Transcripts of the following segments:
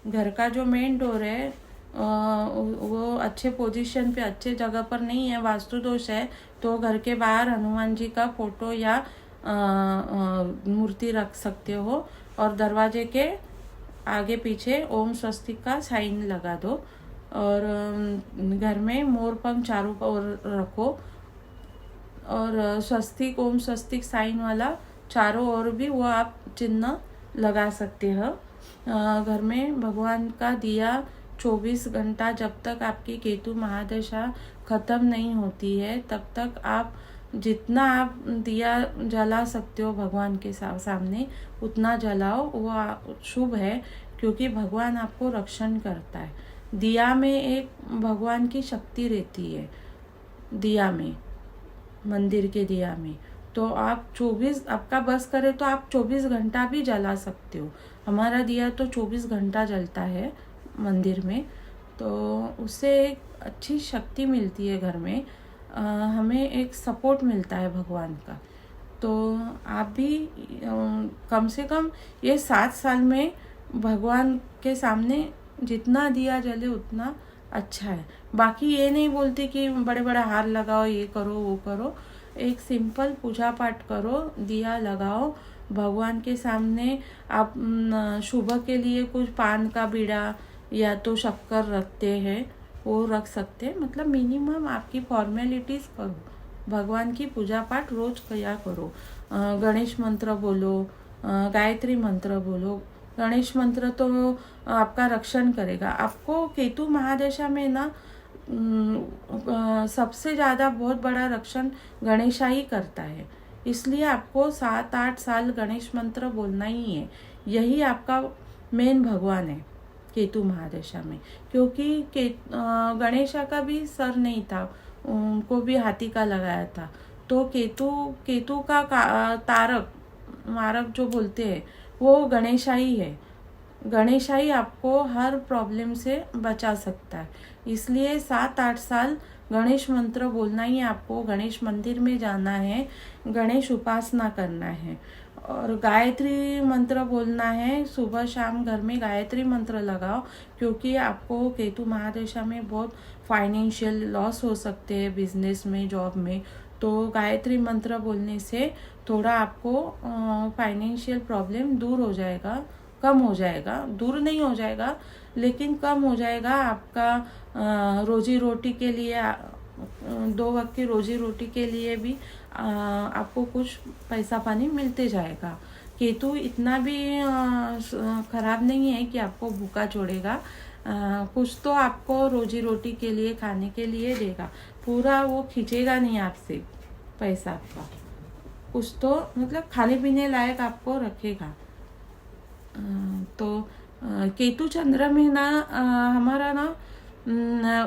घर का जो मेन डोर है वो अच्छे पोजीशन पे, अच्छे जगह पर नहीं है, वास्तु दोष है, तो घर के बाहर हनुमान जी का फोटो या मूर्ति रख सकते हो। और दरवाजे के आगे पीछे ओम स्वस्तिक का साइन लगा दो। और घर में मोर पंख चारों ओर रखो। और स्वस्तिक, ओम स्वस्तिक साइन वाला चारों ओर भी वो आप चिन्ह लगा सकते हो। घर में भगवान का दिया 24 घंटा, जब तक आपकी केतु महादशा ख़त्म नहीं होती है तब तक आप जितना आप दिया जला सकते हो भगवान के सामने उतना जलाओ। वो शुभ है, क्योंकि भगवान आपको रक्षण करता है। दिया में एक भगवान की शक्ति रहती है, दिया में, मंदिर के दिया में। तो आप 24, आपका बस करे तो आप 24 घंटा भी जला सकते हो। हमारा दिया तो 24 घंटा जलता है मंदिर में, तो उससे एक अच्छी शक्ति मिलती है घर में। हमें एक सपोर्ट मिलता है भगवान का। तो आप भी कम से कम ये 7 साल में भगवान के सामने जितना दिया जले उतना अच्छा है। बाकी ये नहीं बोलती कि बड़े बड़े हार लगाओ, ये करो वो करो। एक सिंपल पूजा पाठ करो, दिया लगाओ भगवान के सामने। आप शुभ के लिए कुछ पान का बीड़ा या तो शक्कर रखते हैं, वो रख सकते हैं। मतलब मिनिमम आपकी फॉर्मेलिटीज़ करो, भगवान की पूजा पाठ रोज किया करो। गणेश मंत्र बोलो, गायत्री मंत्र बोलो। गणेश मंत्र तो आपका रक्षण करेगा। आपको केतु महादशा में ना सबसे ज़्यादा बहुत बड़ा रक्षण गणेशा ही करता है। इसलिए आपको 7-8 साल गणेश मंत्र बोलना ही है। यही आपका मेन भगवान है केतु महादशा में। क्योंकि गणेशा का भी सर नहीं था, उनको भी हाथी का लगाया था। तो केतु का तारक मारक जो बोलते हैं वो गणेशा ही है। गणेशा ही आपको हर प्रॉब्लम से बचा सकता है। इसलिए 7-8 साल गणेश मंत्र बोलना ही, आपको गणेश मंदिर में जाना है, गणेश उपासना करना है। और गायत्री मंत्र बोलना है, सुबह शाम घर में गायत्री मंत्र लगाओ। क्योंकि आपको केतु महादशा में बहुत फाइनेंशियल लॉस हो सकते हैं, बिजनेस में, जॉब में। तो गायत्री मंत्र बोलने से थोड़ा आपको फाइनेंशियल प्रॉब्लम दूर हो जाएगा, कम हो जाएगा। दूर नहीं हो जाएगा लेकिन कम हो जाएगा। आपका रोजी रोटी के लिए, 2 वक्त की रोजी रोटी के लिए भी आपको कुछ पैसा पानी मिलते जाएगा। केतु इतना भी खराब नहीं है कि आपको भूखा छोड़ेगा। कुछ तो आपको रोजी रोटी के लिए, खाने के लिए देगा। पूरा वो खींचेगा नहीं आपसे पैसा आपका। कुछ तो मतलब खाने पीने लायक आपको रखेगा। तो केतु चंद्र में ना हमारा ना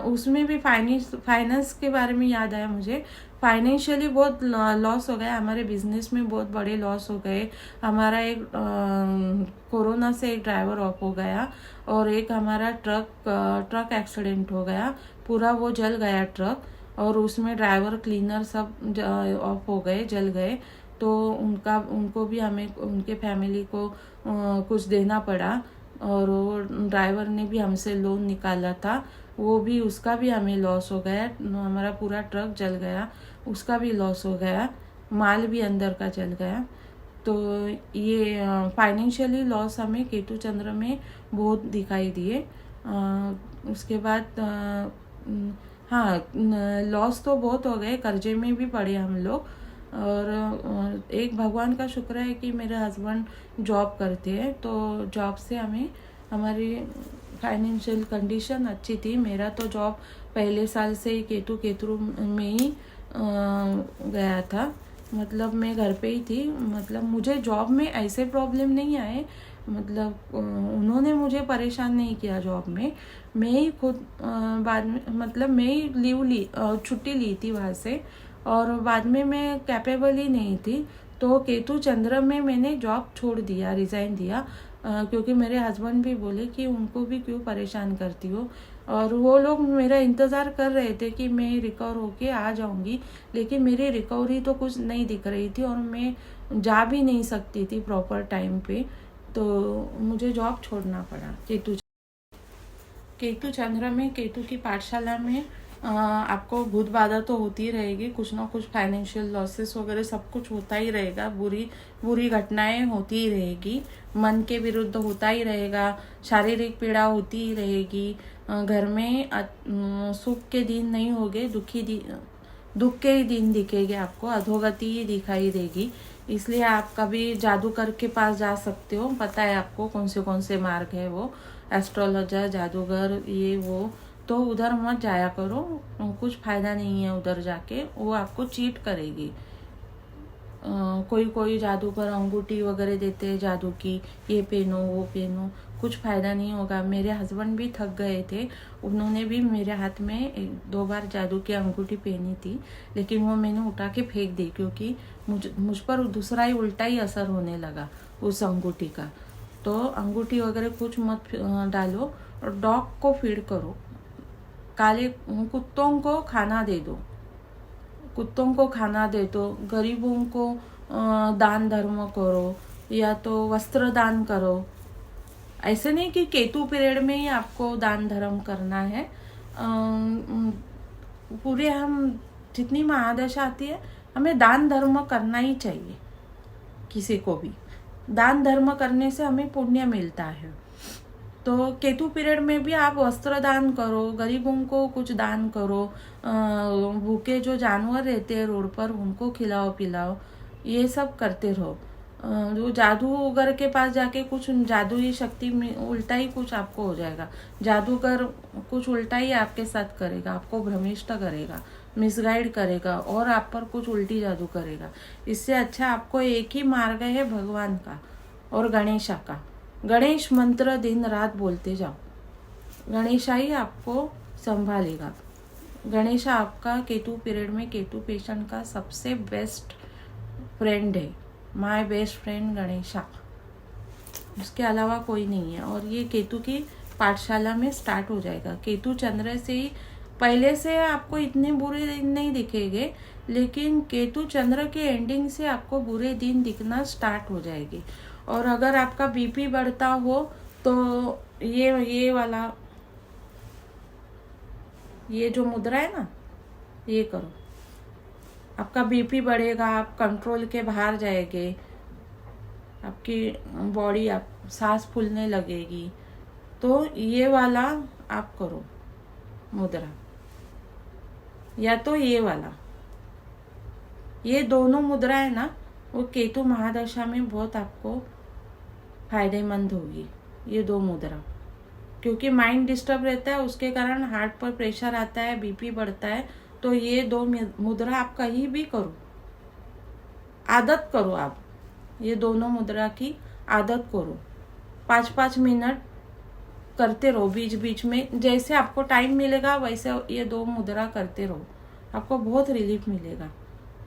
उसमें भी फाइनेंस के बारे में याद आया मुझे। फाइनेंशियली बहुत लॉस हो गया, हमारे बिजनेस में बहुत बड़े लॉस हो गए। हमारा एक कोरोना से एक ड्राइवर ऑफ हो गया, और एक हमारा ट्रक एक्सीडेंट हो गया, पूरा वो जल गया ट्रक। और उसमें ड्राइवर, क्लीनर सब ऑफ हो गए, जल गए। तो उनको भी हमें, उनके फैमिली को कुछ देना पड़ा। और वो ड्राइवर ने भी हमसे लोन निकाला था, वो भी, उसका भी हमें लॉस हो गया। हमारा पूरा ट्रक जल गया, उसका भी लॉस हो गया, माल भी अंदर का जल गया। तो ये फाइनेंशियली लॉस हमें केतु चंद्र में बहुत दिखाई दिए। उसके बाद हाँ, लॉस तो बहुत हो गए, कर्जे में भी पड़े हम लोग। और एक भगवान का शुक्र है कि मेरे हस्बैंड जॉब करते हैं, तो जॉब से हमें, हमारी फाइनेंशियल कंडीशन अच्छी थी। मेरा तो जॉब पहले साल से ही केतु में ही गया था। मतलब मैं घर पे ही थी। मतलब मुझे जॉब में ऐसे प्रॉब्लम नहीं आए। मतलब उन्होंने मुझे परेशान नहीं किया जॉब में। मैं ही खुद बाद में, मतलब मैं ही छुट्टी ली थी वहाँ से। और बाद में मैं कैपेबल ही नहीं थी, तो केतु चंद्र में मैंने जॉब छोड़ दिया, रिज़ाइन दिया। क्योंकि मेरे हस्बैंड भी बोले कि उनको भी क्यों परेशान करती हो। और वो लोग मेरा इंतज़ार कर रहे थे कि मैं रिकवर होके आ जाऊंगी, लेकिन मेरी रिकवरी तो कुछ नहीं दिख रही थी, और मैं जा भी नहीं सकती थी प्रॉपर टाइम पे। तो मुझे जॉब छोड़ना पड़ा केतु केतु चंद्र में, केतु की पाठशाला में आपको भूत बाधा तो होती ही रहेगी, कुछ ना कुछ फाइनेंशियल लॉसेस वगैरह सब कुछ होता ही रहेगा, बुरी बुरी घटनाएं होती ही रहेगी, मन के विरुद्ध होता ही रहेगा, शारीरिक पीड़ा होती ही रहेगी, घर में सुख के दिन नहीं होंगे, दुख के ही दिन दिखेंगे आपको, अधोगति ही दिखाई देगी। इसलिए आप कभी जादूगर के पास जा सकते हो, पता है आपको कौन से मार्ग है वो, एस्ट्रोलॉजर, जादूगर, ये वो, तो उधर मत जाया करो, कुछ फायदा नहीं है उधर जाके, वो आपको चीट करेगी। कोई जादूगर अंगूठी वगैरह देते हैं जादू की, ये पहनो वो पहनो, कुछ फायदा नहीं होगा। मेरे हस्बैंड भी थक गए थे, उन्होंने भी मेरे हाथ में 2 बार जादू की अंगूठी पहनी थी, लेकिन वो मैंने उठा के फेंक दी, क्योंकि मुझ पर दूसरा ही उल्टा ही असर होने लगा उस अंगूठी का। तो अंगूठी वगैरह कुछ मत डालो, और डॉग को फीड करो, काले कुत्तों को खाना दे दो, कुत्तों को खाना दे दो, गरीबों को दान धर्म करो, या तो वस्त्र दान करो। ऐसे नहीं कि केतु पीरियड में ही आपको दान धर्म करना है, पूरे हम जितनी महादशा आती है हमें दान धर्म करना ही चाहिए। किसी को भी दान धर्म करने से हमें पुण्य मिलता है। तो केतु पीरियड में भी आप वस्त्र दान करो, गरीबों को कुछ दान करो, भूखे जो जानवर रहते हैं रोड पर उनको खिलाओ पिलाओ, ये सब करते रहो। जो जादूगर के पास जाके कुछ जादुई शक्ति में उल्टा ही कुछ आपको हो जाएगा, जादूगर कुछ उल्टा ही आपके साथ करेगा, आपको भ्रमिष्ट करेगा, मिसगाइड करेगा, और आप पर कुछ उल्टी जादू करेगा। इससे अच्छा आपको एक ही मार्ग है भगवान का और गणेशा का। गणेश मंत्र दिन रात बोलते जाओ, गणेशा ही आपको संभालेगा। गणेशा आपका केतु पीरियड में, केतु पेशेंट का सबसे बेस्ट फ्रेंड है, माय बेस्ट फ्रेंड गणेशा, उसके अलावा कोई नहीं है। और ये केतु की पाठशाला में स्टार्ट हो जाएगा। केतु चंद्र से ही पहले से आपको इतने बुरे दिन नहीं दिखेंगे, लेकिन केतु चंद्र के एंडिंग से आपको बुरे दिन दिखना स्टार्ट हो जाएगी। और अगर आपका बीपी बढ़ता हो तो ये वाला, ये जो मुद्रा है ना, ये करो, आपका बीपी बढ़ेगा, आप कंट्रोल के बाहर जाएंगे, आपकी बॉडी, आप सांस फूलने लगेगी। तो ये वाला आप करो मुद्रा, या तो ये वाला, ये दोनों मुद्रा है ना, वो केतु महादशा में बहुत आपको फायदेमंद होगी, ये 2 मुद्रा। क्योंकि माइंड डिस्टर्ब रहता है, उसके कारण हार्ट पर प्रेशर आता है, बीपी बढ़ता है, तो ये 2 मुद्रा आप कहीं भी करो, आदत करो आप, ये दोनों मुद्रा की आदत करो, 5-5 मिनट करते रहो बीच बीच में, जैसे आपको टाइम मिलेगा वैसे ये 2 मुद्रा करते रहो, आपको बहुत रिलीफ मिलेगा,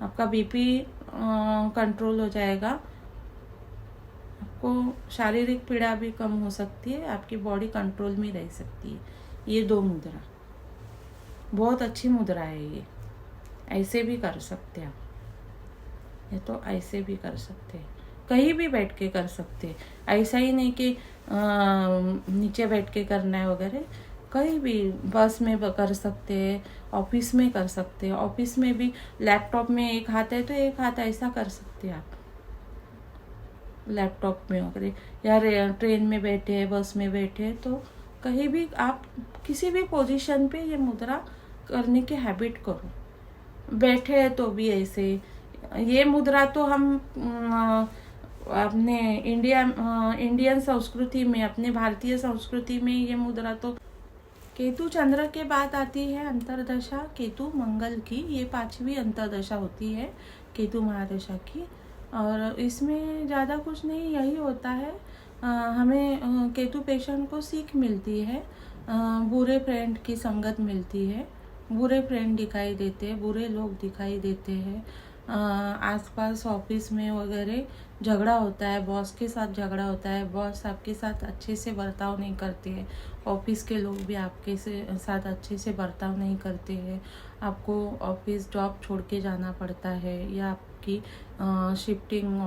आपका बीपी कंट्रोल हो जाएगा, आपको शारीरिक पीड़ा भी कम हो सकती है, आपकी बॉडी कंट्रोल में रह सकती है। ये 2 मुद्रा बहुत अच्छी मुद्रा है, ये ऐसे भी कर सकते हैं आप, ये तो ऐसे भी कर सकते हैं, कहीं भी बैठ के कर सकते हैं, ऐसा ही नहीं कि नीचे बैठ के करना है वगैरह, कहीं भी, बस में कर सकते हैं, ऑफिस में कर सकते हैं, ऑफिस में भी लैपटॉप में एक हाथ है तो एक हाथ ऐसा कर सकते हैं आप, लैपटॉप में वगैरह, या ट्रेन में बैठे हैं, बस में बैठे हैं, तो कहीं भी आप किसी भी पोजीशन पे ये मुद्रा करने की हैबिट करो। बैठे हैं तो भी ऐसे, ये मुद्रा तो हम अपने इंडियन संस्कृति में, अपने भारतीय संस्कृति में ये मुद्रा तो, केतु चंद्र के बाद आती है अंतरदशा केतु मंगल की, ये 5वीं अंतरदशा होती है केतु महादशा की, और इसमें ज़्यादा कुछ नहीं, यही होता है, हमें केतु पेशेंट को सीख मिलती है, बुरे फ्रेंड की संगत मिलती है, बुरे फ्रेंड दिखाई देते हैं, बुरे लोग दिखाई देते हैं, आसपास ऑफिस में वगैरह झगड़ा होता है, बॉस के साथ झगड़ा होता है, बॉस आपके साथ अच्छे से बर्ताव नहीं करते हैं, ऑफिस के लोग भी आपके साथ अच्छे से बर्ताव नहीं करते हैं, आपको ऑफिस जॉब छोड़ के जाना पड़ता है, या आपकी शिफ्टिंग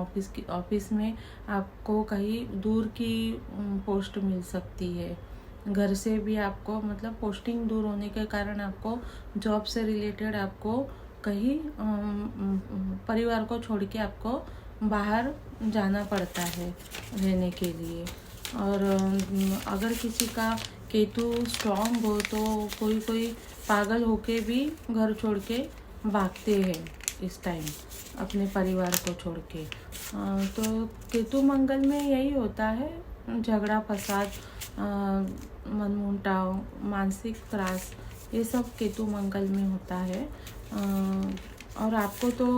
ऑफिस में आपको कहीं दूर की पोस्ट मिल सकती है, घर से भी आपको मतलब पोस्टिंग दूर होने के कारण आपको जॉब से रिलेटेड आपको कहीं परिवार को छोड़ के आपको बाहर जाना पड़ता है रहने के लिए। और अगर किसी का केतु स्ट्रॉन्ग हो तो कोई कोई पागल होके भी घर छोड़ के भागते हैं इस टाइम अपने परिवार को छोड़ के। तो केतु मंगल में यही होता है, झगड़ा फसाद, मनमुटाव, मानसिक त्रास, ये सब केतु मंगल में होता है। और आपको तो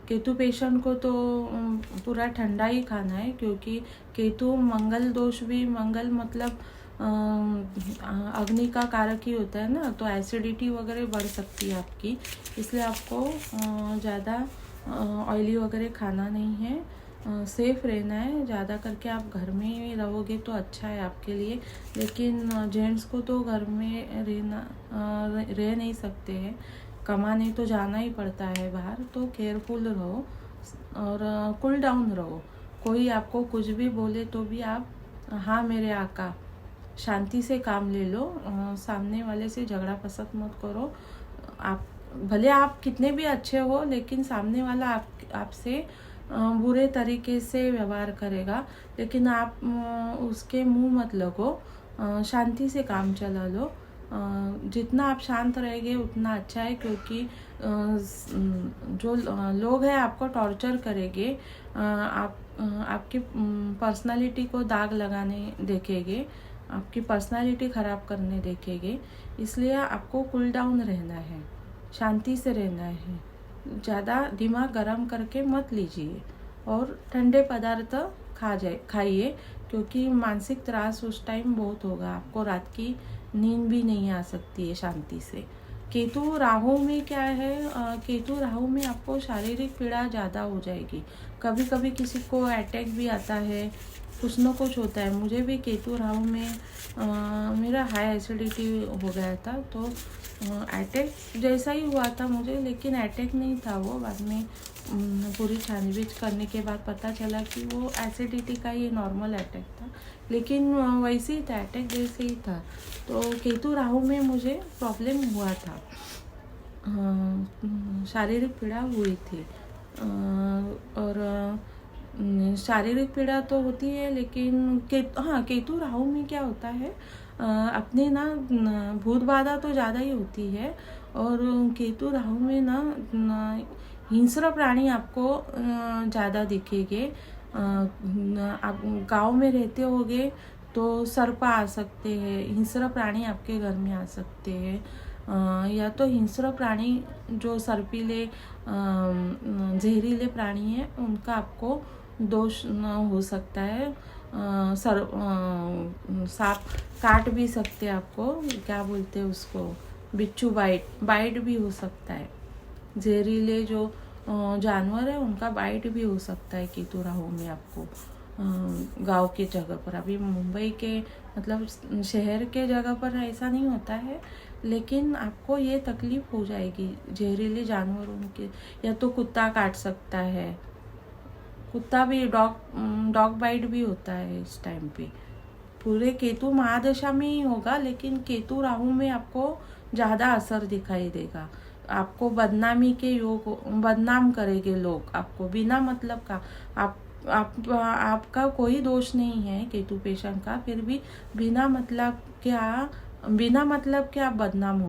केतु पेशेंट को तो पूरा ठंडा ही खाना है, क्योंकि केतु मंगल दोष भी, मंगल मतलब अग्नि का कारक ही होता है ना, तो एसिडिटी वगैरह बढ़ सकती है आपकी। इसलिए आपको ज़्यादा ऑयली वगैरह खाना नहीं है, सेफ रहना है। ज़्यादा करके आप घर में ही रहोगे तो अच्छा है आपके लिए, लेकिन जेंट्स को तो घर में रह नहीं सकते हैं, कमाने तो जाना ही पड़ता है बाहर। तो केयरफुल रहो और कूल डाउन रहो। कोई आपको कुछ भी बोले तो भी आप हाँ मेरे आका, शांति से काम ले लो, सामने वाले से झगड़ा फसाद मत करो। आप भले आप कितने भी अच्छे हो, लेकिन सामने वाला आपसे बुरे तरीके से व्यवहार करेगा, लेकिन आप उसके मुंह मत लगो, शांति से काम चला लो। जितना आप शांत रहेंगे उतना अच्छा है, क्योंकि जो लोग हैं आपको टॉर्चर करेंगे, आपकी पर्सनालिटी को दाग लगाने देखेंगे, आपकी पर्सनालिटी ख़राब करने देखेंगे। इसलिए आपको कूल डाउन रहना है, शांति से रहना है, ज़्यादा दिमाग गरम करके मत लीजिए और ठंडे पदार्थ खाइए, क्योंकि मानसिक त्रास उस टाइम बहुत होगा। आपको रात की नींद भी नहीं आ सकती है शांति से। केतु राहु में क्या है, केतु राहु में आपको शारीरिक पीड़ा ज़्यादा हो जाएगी। कभी कभी किसी को अटैक भी आता है, कुछ न कुछ होता है। मुझे भी केतु राहु में मेरा हाई एसिडिटी हो गया था, तो अटैक जैसा ही हुआ था मुझे, लेकिन अटैक नहीं था वो। बाद में पूरी छानबीन करने के बाद पता चला कि वो एसिडिटी का ही नॉर्मल अटैक था, लेकिन वैसे ही था, अटैक जैसे ही था। तो केतु राहु में मुझे प्रॉब्लम हुआ था, शारीरिक पीड़ा हुई थी। और शारीरिक पीड़ा तो होती है, लेकिन केतु राहु में क्या होता है, अपने ना भूत बाधा तो ज़्यादा ही होती है। और केतु राहु में ना हिंस्र प्राणी आपको ज़्यादा दिखेंगे। आप गांव में रहते होगे तो सर्प आ सकते हैं, हिंस्र प्राणी आपके घर में आ सकते हैं। या तो हिंस्र प्राणी जो सर्पीले जहरीले प्राणी हैं, उनका आपको दोष हो सकता है। सांप काट भी सकते हैं आपको, क्या बोलते हैं उसको, बिच्छू बाइट भी हो सकता है। जहरीले जो जानवर है उनका बाइट भी हो सकता है केतु राहु में आपको, गांव के जगह पर। अभी मुंबई के मतलब शहर के जगह पर ऐसा नहीं होता है, लेकिन आपको ये तकलीफ हो जाएगी। जहरीले जानवरों के, या तो कुत्ता काट सकता है, कुत्ता भी, डॉग बाइट भी होता है इस टाइम पे। पूरे केतु महादशा में ही होगा, लेकिन केतु राहु में आपको ज़्यादा असर दिखाई देगा। आपको बदनामी के योग, बदनाम करेंगे लोग आपको बिना मतलब का। आपका कोई दोष नहीं है केतु पेशेंट का, फिर भी बिना मतलब के आप बदनाम हो